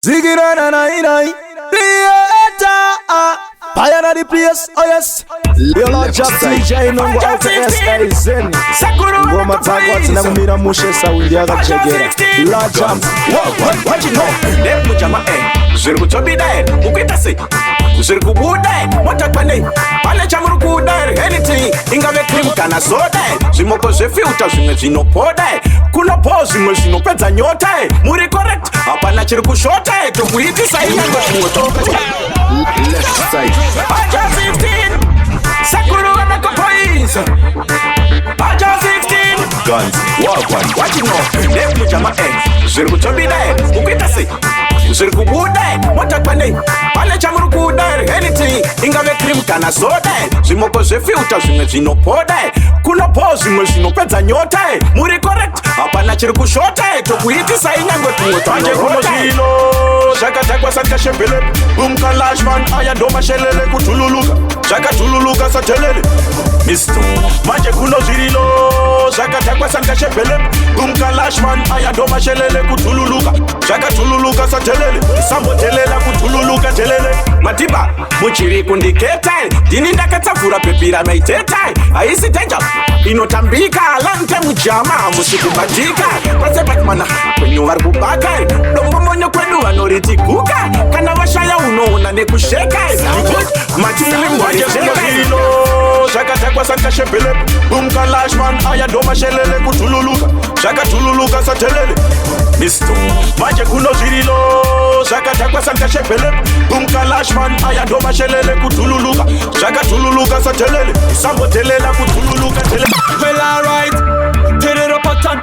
Ziggy na na na Creator Fire na the place, oh yes. Leo job DJ nungu out SAZN Ngoma tagwati na mumira mushe sawindi agachegera La jump, what you know? Demu jama zuri kutobi dae, ukwita si zuri kubudae, motakwane Pale chamuru kudae, anything Inga vekrimu kana sodae Zimoko zefiuta zime zinopodae Kuna po zime zinopeza nyotae Muri correct, hapana chiri kushotae Tukuhiti sahi yango kutoka Left side Aja 16 Sakuru wanako poise Aja 16 Guns, wagwan What you know? Demu jama zuri kutobi dae, ukwita si zuri kubudae, motakwane Pale chamuru kudae, anything Inga vekrimu kana sodae Zimoko zefiuta zime zinopodae Kuna po zime zinopeza nyotae Muri correct, hapana chiri kushotae Tukuhiti sahi yango kutoka Anje kuno zilo Shaka takwa saka shepele Umka lashman aya doma shelele kutululuka Shaka tululuka sa telele Misto Manje kuno zirilo Shaka takwa saka shepele Umka lashman aya doma shelele kutululuka Shaka tululuka sa telele Sambo telela kutululuka telele Matiba Muchiri kundiketai Dini ndakatafura pepira meitetai Aisi danger Inotambika Lante mujama Musikubatika Prase batmana Kwenye warububaka Dombo monyo kwenu wanoriti kuka Kana washaya unoona nekusheka Matili mwaje kuno Shaka takwa saka shepele Umka lashman aya doma shelele kutululuka Shaka tululuka sa telele Misto Maje kuno zirilo Shaka takwa saka shepele Umka lashman aya doma shelele kutululuka Shaka tululuka sa telele Sambo telela kutululuka telele Well alright, turn it up a ton.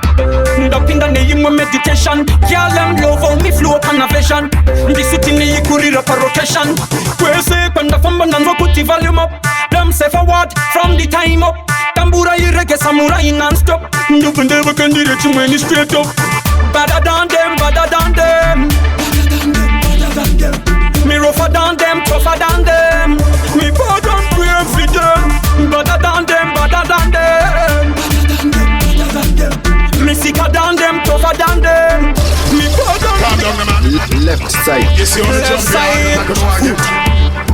Up in the name of meditation. Girl them love how me flow on a vision. This city need kuri up a rotation. Where say when the fun and put the volume up. Them say forward from the time up. Tambura reggae samurai non-stop. You can never can do it when it's straight up. Better than them, better than them. Me rougher than them, tougher than them. Me bow down pray for them. Better than them, better than them. Me sicker than them, tougher than them. Me bow down. Calm down, man. Left side You see on the Left jump here, I'm not gonna get.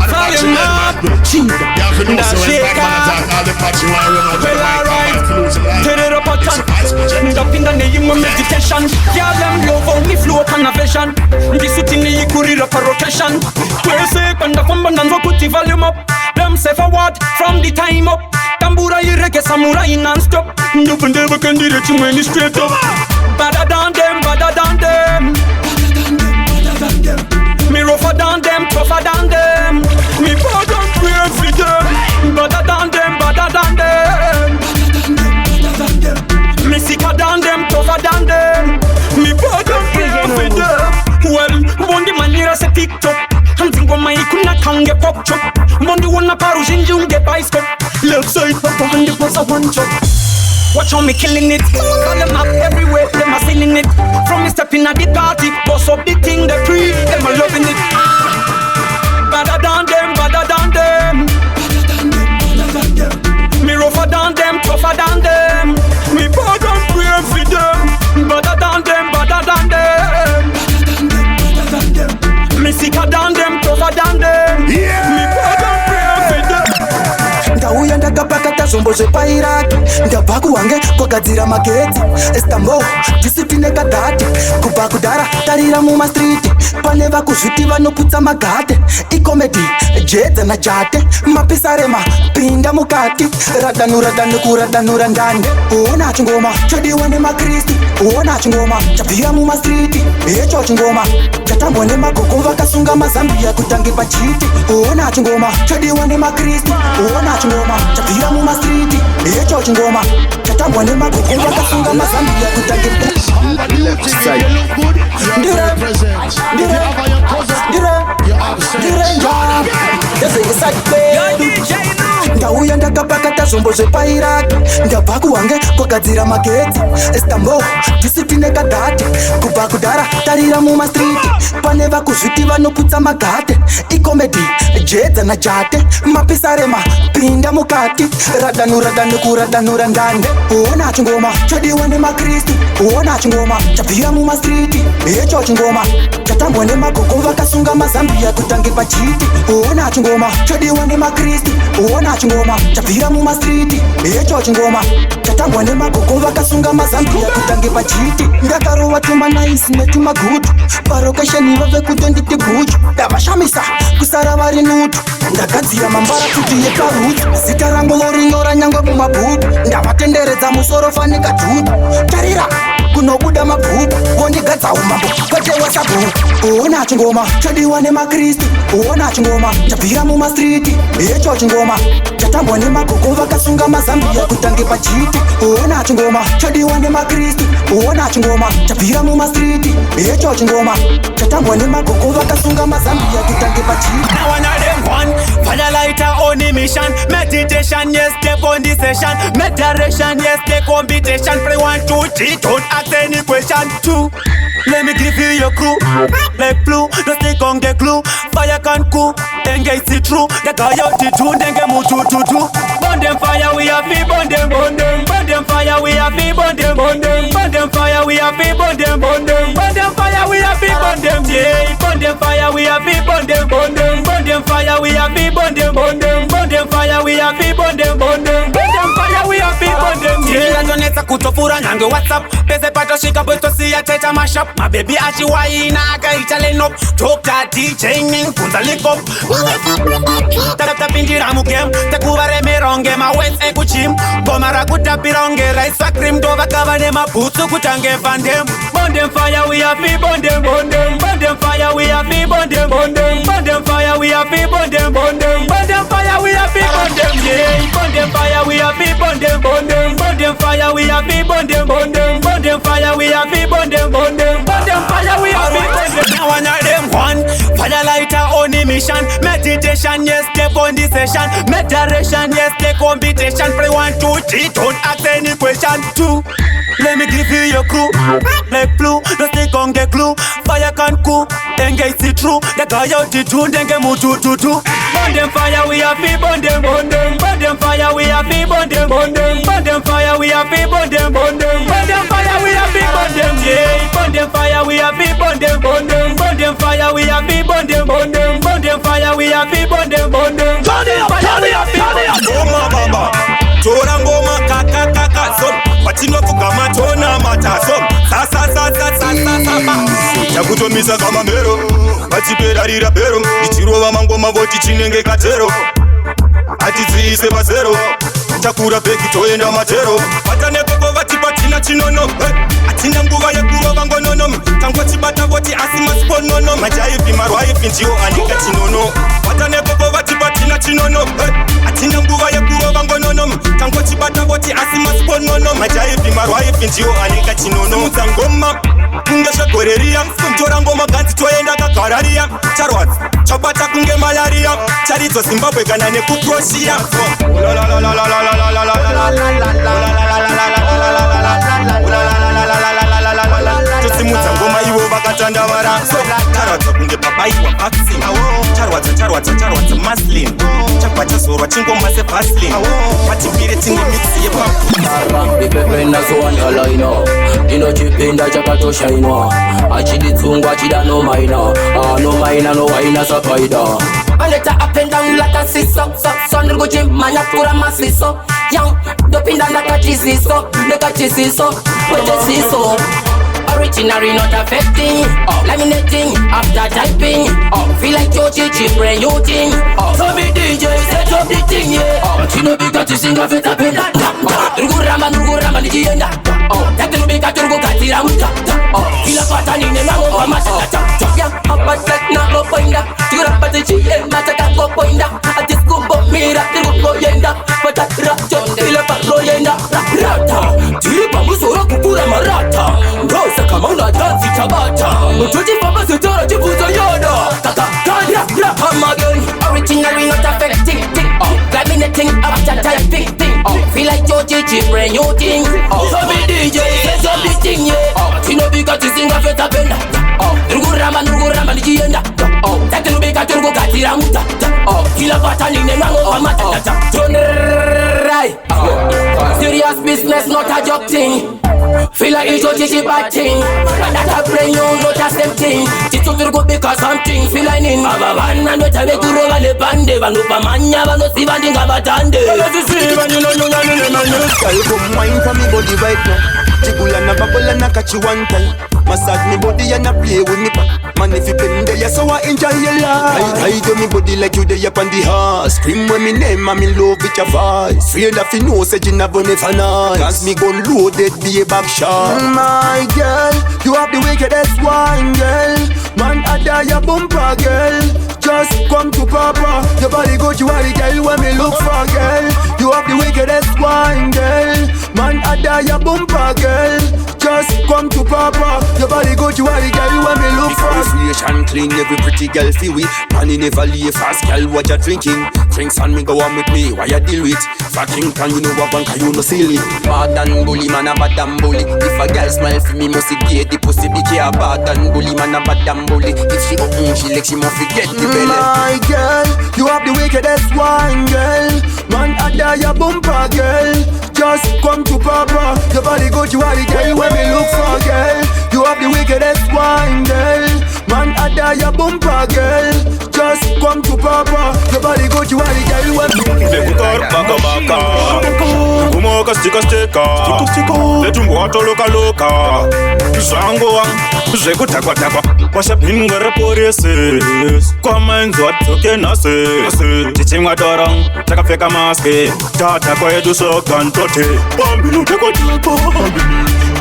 Fire up, You have to know so when back man attack all the patch you want to run out. well alright, turn it up a ton. Up in the name of meditation. Girl them love how me flow on a vision. This city need kuri up a rotation. Where say when the fun and put the volume up. Them say forward from the time up. Tambura reggae samurai non-stop. You can never can do it when it's straight up. Better than them, better than them. Me rougher than them, tougher than them. Me bow down pray for them. Better than them, better than them. Me sicker than them, tougher than them. Me bow down pray for them. Well, one the manira se TikTok. Hanzingo mai kuna kange pop chop. Mondi wana paru jinjunge bicycle. Left side papa handi was a one chop. Watch how me killing it. Call them up everywhere, them a singing it. From me stepping at the party, boss up the thing they pre, them a loving it. Better than them, better than them. Me rougher than them, tougher than them. Me bow down pray for them. Better than them, better than them. Me sicker than them, tougher than them. Me bow down pray for them. Ndauya ndakapakata zvombo zvepairaki ndabva kuhwange kwagadzira magetsi Istanbul disipline kadhati kubva kudhara tarira mumastriti pane vakuzviti vanoputsa magate ikomedi jedza najate mapisarema pinda mukati radanu kuradanura ndani uona chingoma chadiwa nemakristu uona chingoma chabvira mumastriti icho chingoma chatambwa nemagogo vakasunga mazambiya kutange pachiti uona chingoma chadiwa nemakristu uona chingoma chabvira mumastriti icho chingoma chatambwa nemagogo vakasunga mazambiya kutange Left side ndauya ndakapakata zvombo zvepairaki ndabva kuhwange kwagadzira magetsi Istanbul disipline kadhati kubva kudhara tarira mumastriti pane vakuzviti vanoputsa magate ikomedi jedza najate mapisarema pinda mukati radanu kuradanura ndande uona chingoma chadiwa nemakristu uona chingoma chabvira mumastriti icho chingoma chatambwa nemagogo vakasunga mazambiya kutange pachiti uona chingoma chadiwa nemakristu uona chingoma chabvira mumastriti icho chingoma chatambwa nemagogo vakasunga mazambiya kutange pachiti ndakarova tumanaisi netumagutu parokesheni vave kutonditi guchu ndavashamisa kusara vari nutu ndagadzira mambara kuti yekarutsu zita rangu vorinyora nyangwe mumabhuku ndavatenderedza musoro fanika dhuku tarira kunobuda mabhuku vondigadza umambo kwete wasabhuku uona chingoma chadiwa nemakristu uona chingoma chabvira mumastriti icho chingoma chatambwa nemagogo vakasunga mazambiya kutange pachiti uona chingoma chadiwa nemakristu uona chingoma chabvira mumastriti icho chingoma chatambwa nemagogo vakasunga mazambiya kutange pachiti. Now one of them one, fire lighter on a mission. Meditation, yes, step on the session. Meditation, yes, step competition. Play 1, 2, 3, don't ask any question. 2, let me give you your crew. Like blue, don't stick on the glue. Fire can cool, engage the true. The guy out the tune, then get more to. Burn them fire, we have to burn them. Burn them fire, we have to burn them. Burn them fire, we have to burn them. Burn them fire, we have to burn them. Yeah, burn them fire, we have to burn them. Burn them fire, we have to burn them. Burn them fire, we have to burn them. Burn them fire, we have to burn them. Yeah, ndonetsa kutofura nyange WhatsApp. Pese pato shika boto siya teta mashup. My baby achi waina akaita lenop. Talk that DJ ning funza likop. Tata pinjira mukem. Tekuvare meronge ma wets ekuchim. Komara kutapironge rice cream dova kavane ma butsu kutange vandem. Burn them fire, we have to burn them. Burn them fire, we have to burn them. Burn them fire, we have to burn them. Burn them fire, we have to burn them. Yeah, burn them fire, we have to burn them. Burn them fire, we have to burn them. Burn them fire, we have to burn them. Burn them fire, we have to burn them. Now one of them one, fire lighter on a mission. Meditation, yes, step on the session. Meditation, yes, step competition. Play 1, 2, 3, don't ask any question. 2, let me give you your crew. Like blue, don't stick on the glue. Fire can cool, engage the true. The guy out the tune, then get more to. Burn them fire, we have to burn them. Burn them fire, we have to burn them. Burn them fire, we have to burn them. Burn them fire, we have to burn them. Yeah, burn them fire, we have to burn them. Burn them fire, we have to burn them. Burn them fire, we have to burn them. Burn them fire, we have to burn them. Ngoma baba, tora ngoma kaka son. Patinovuga matona matasom. Chakutomisa kama mero, vachiperarira pero. Ichirova mangoma voti chinenge katero. Atidziise mazero, takura beki toenda matero. Patanekoko vatipatina chinono, atina nguva yekurova ngonono. Tangotibata voti asimasiponono. Majaipi marwaipi ndio anika chinono. Patanekoko vatipatina chinono, atina nguva yekurova ngonono. Tangotibata voti asimasiponono. Majaipi marwaipi ndio anika chinono. Muzangoma kungesha koreria, tora ngoma ganzi toenda kakararia. Charwatsi, chabata kunge malaria. Charizo Zimbabwe kana nekuprosia. Tosimudza ngoma ivo vakatandavara. Charwadza kunge babaiwa vaccine. Charwadza maslin. Chakwata zorwa chingoma sevaslin. Patipire tine mix yepapu. Ndipependa zoandala ino ndinochipinda chakatosha ino achiditsungwa chida no maina no waina sapaida aleta up and down like a siso so nirgo gym man akura masiso young dopinda nakachisiso wetesiso originary not affecting laminating after typing feel like your chichi brain you think so me DJ set up the thing yeah chino bika tisinga feta penda nurugurama nijienda takinu bika turgo katira muta kila pata nine na ngoma matata ya hapa set na go poinda tigura pata GM mataka go poinda atis kumbo mira tirugo yenda pata racho kila paro yenda rata tiripa musoro kukura marata rosa kama una dansi tabata mutuji fama sitara jibuza yoda kaka kanya come again originally not affecting laminating after typing feel like your chichi brain you think so me DJ set up the thing yeah chino bika tisinga feta penda nurugurama nijienda yenda Tatu beka turgo gatira muta Kila pata nine mango mata Turn right Serious business not a joke thing Feel like it's a bad thing But that a brain you not a same thing Tito turgo beka something Feel like nin Baba banna no tabe kuro vale bande Vanupa manya vano si vandinga batande Girl, come wine for me body right now. Jiggle and a bubble and a catch you one time. Massage me body and a play with me back. Man, if you been there, so I enjoy your life. I do me body like you there up on the horse. Scream when me name, I'm in love with your voice. Afraid of you know, say you never me for nice. Cause me gon' loaded, be a back shot. My girl, you have the wickedest wine, girl. Man, I die your bumper, girl. Just come to Papa. Your body good, you are the girl when me look for, girl. You have the wickedest wine, girl. Man, I die your bumper, girl. Just come to Papa. Your body good, you are the girl when me look for. Fresh and clean, every pretty girl feel we. Man, you never leave fast, girl, what you drinking? Drinks and me go on with me, why you deal with? Fucking can you know what bank, you no silly. Bad and bully, man, a bad and bully. If a girl smile for me, must get the pussy, be care. Bad and bully, man, a bad and bully. If she open, she like she must forget the belly. My girl, you have the wickedest wine, girl. Man, I die your bumper, girl. Just come to Papa. Your body good, you are the girl when me look for, girl. You have the wickedest wine, girl. Man, I die your bumper, girl. Just come to Papa. Your body good, you are the girl when me Vekukar baka baka Kumoka stika stika Letungu wato loka loka Zango wang Zeku takwa takwa Washa pinga reporese Kwa mainzo atoke nase Tichimwa dorang Taka feka maske Tata kwa edu so kantote Bambilu teko teko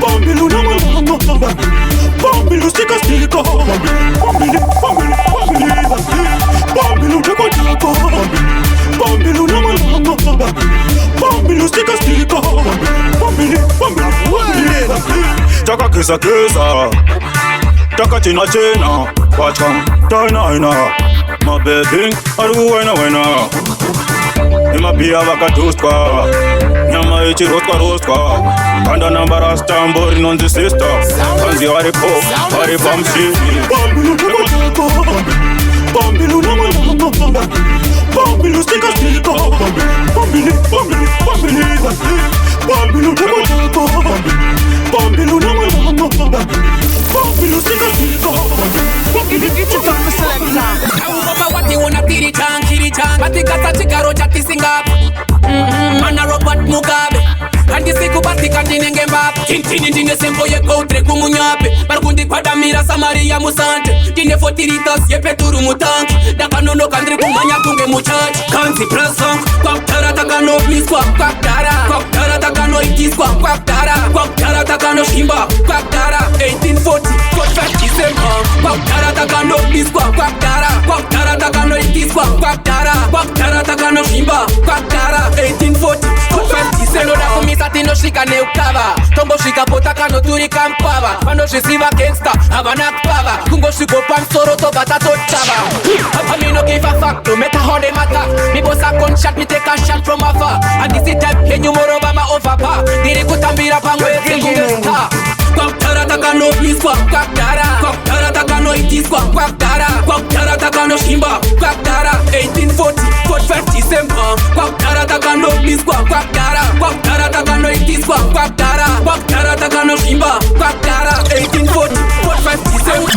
Bambilu nama nama Bambilu stika stika Bambilu Bambilu teko teko Bambilu nama nama Bambilu stika stika Bambilu Taka kisa kisa Taka china china Wacham taina ina My baby aru wena wena Ima pia waka tuskwa Nyama ichi roskwa roskwa Kanda nambara stambori nonzi sister Kanzi waripo waripo mshi Bambilu teko teko Bambilu nama nama Bambilu stika stika Bambilu Bambilu teko teko Bambilu nama nama Bambilu stika stika Baba wati wana kiritan Batikata chikaro chati singap Mana Robert Mugabe Kandi siku batika ndinenge mbap Tintini ndine sembo ye koutre kumunyape Bargundi kwa damira Samaria musante Dine fotiritas ye peturu mutanki Dakanono kandri kumanya kunge muchachi Kanzi prasong Kwa tara takano miskwa Kwa tara takano itiskwa Kwa tara takano shimba Kwa tara 1840 Kwa 5 December Kwa tara takano miskwa Kwa tara takano itiskwa Kwa tara takano shimba Kwa tara 1840 Kwa 5 December Sati no shika ne ukava Tombo shika potaka no turi kampava Pano shisiva gangsta Havana kpava Kungo shiko pan soro to bata to chava Papa me no give a fuck No matter how they matter Me boss a gunshot Me take a shot from afar And this is time Can you more over my overpower Diri kutambira pangwe Kingu star Kwak tara taka no please kwak tara Kwak tara taka no itis kwak tara Kwak tara taka no shimba Kwak tara 1840 45 December Kwak tara taka no please kwak tara Kwak tara taka no itis kwak tara Kwak tara taka no shimba Kwak tara 1840 45 December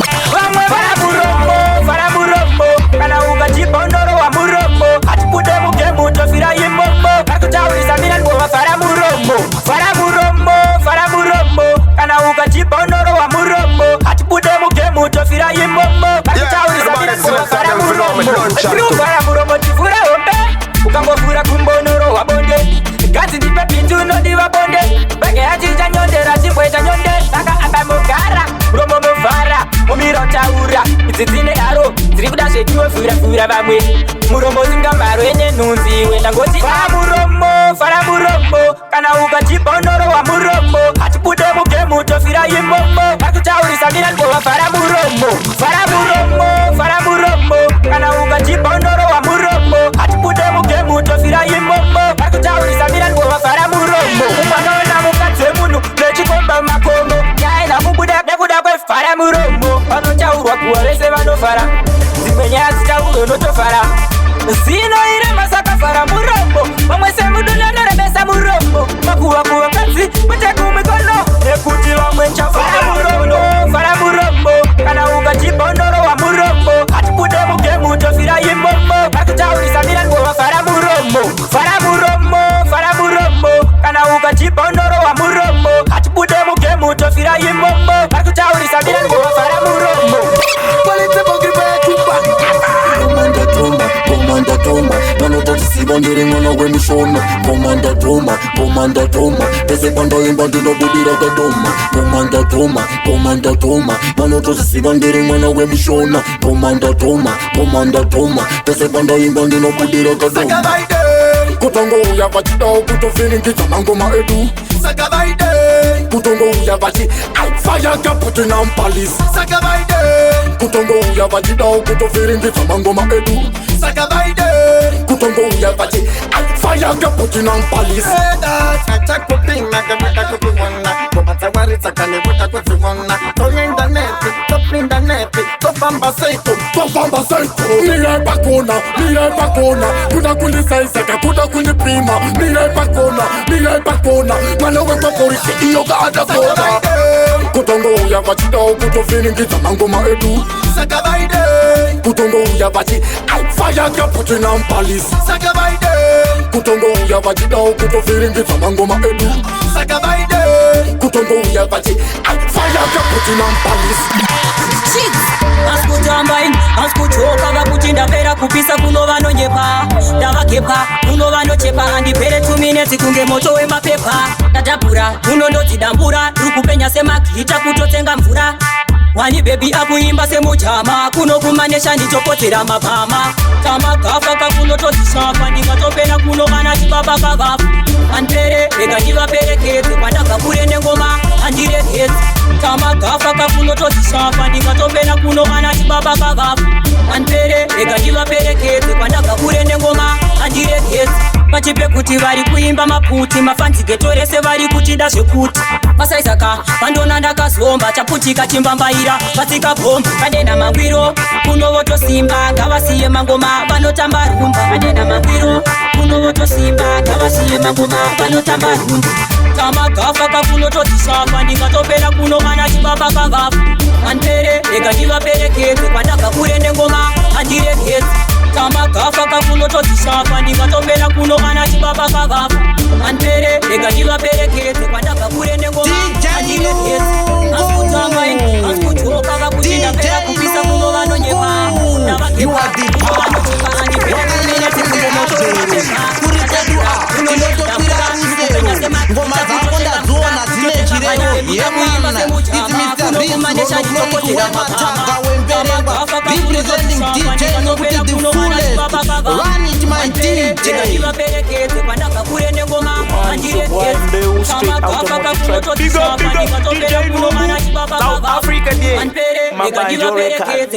Fara murombo Kana uga jibondoro wa murombo Atipude muke muto fira yimbombo Kakutawisa minan buwa fara murombo Kana uga jibondoro wa murombo Atipude muke muto fira yimbombo Kakutawisa minan buwa fara murombo Fara murombo tifura ombe Ukango fura kumbonoro wa bonde Gazi dipe pintu no diwa bonde Bage ajija nyonde ratimbweja nyonde Saka abamogara Murombo mufara Mumiro taura Itizine aro Ziri kudashe kiwe fura bamwe Murombo zingambaro enye nunzi Wenda ngoti Fara murombo Kana uga jibondoro wa murombo Atipude muke muto fira yimbombo Kakutauri samina nkowa fara murombo Kana uga jibondoro wa murombo Atipude muke muto fira yimbombo Kakutauri samina nkowa fara murombo Umanona mukatwe munu Lechikomba makomo Nyaena mubuda nekuda kwe fara murombo Pano chaurwa kuwarese vano fara Zino ire masaka fara murombo Pamwe se muduna norebesa murombo Makuwa kuwa kazi Mwecheku mikono Ekuti wa mwencha fara murombo Kana uga chibondoro wa murombo Hatipude muke muto fira yimbombo Bakutauri samira kwa fara murombo Kana uga chibondoro wa murombo Hatipude muke muto fira yimbombo Bakutauri samira kwa fara murombo Kwalite bogi betumba Komanda Toma, mano tati sibandiri mwana we mishona. Komanda Toma, pese kwanda imba ndino budira kadoma. Komanda Toma, mano tati sibandiri mwana we mishona. Komanda Toma, pese kwanda imba ndino budira kadoma. Sakabaide Kutongo uya vachida ukuto feeling kita mangoma edu. Sakabaide Kutongo uya vachi fire kaputi na mpalis. Sakabaide Kutongo uya vachida ukuto feeling kita mangoma edu. Sakabaide Kutongo uya vachi fire kaputi na mpalis. Attack kupinga kabita kupiwana Kumata warita kani wuta kuziwana Toyenda neti, topinda neti Topamba seiko Mire pakona Kuda kulisa isaka, kuda kulipima Mire pakona Mwana wekwa korisi iyo gaada kona Kutongo uya vachida ukuto feeling kita mangoma edu. Sakabaide Kutongo uya vachi fire kaputi na mpalis. Sakabaide Kutongo uya vachida ukuto feeling kita mangoma edu. Sakabaide Kutongo uya vachi fire kaputi na mpalis. Askutambain, askuchoka vakuchinda pera kupisa kuno vanonyepa Ndavakepa, kuno vanochepa Andipere 2 minutes kunge moto wemapepa Tatapura, kuno ndodzidambura Rukupenya semakita kutotenga mvura Wani baby akuimba semujama Kuno kumanesha ndichopotera mapama Tamakafa kakuno tozishafa Ndikatopera kuno kana chibaba kavafu Anpere, rega ndivaperekeze Kwandaka kurene ngoma, andirekeze Tamakafa kakuno tozishafa Ndikatopera kuno kana chibaba kavafu Anpere, rega ndivaperekeze Kwandaka kurene ngoma, andirekeze Pachipe kuti vari kuimba maputi Mafanzike torese vari kuchida zvekuti Pasaisaka, pandona ndakazomba Chaputika chimbambaira, pasika bomba Kadena mangwiro, kuno votosimba Ngavasiye mangoma, vanotamba rumba Kadena mangwiro, kuno votosimba Ngavasiye mangoma, vanotamba rumba Tamakafa kakuno tozishafa Ndikatopera kuno kana chibaba kavafu Anpere, rega ndivaperekeze Kwandaka kurene ngoma, andirekeze Tamakafa kakuno tozishafa Ndikatopera kuno kana chibaba kavafu Anpere, rega ndivaperekeze Kwandaka kurene ngoma, andirekeze Askutambain, askuchoka vakuchinda pera kupisa kuno vanonyepa You are the ngoma dzako ndadziona dzine chirevo yemwana iti Mr. Rizzo Chronic wemataga wemberengwa representing DJ nokuti the fullest run it my DJ South Africa day Mabanjo Records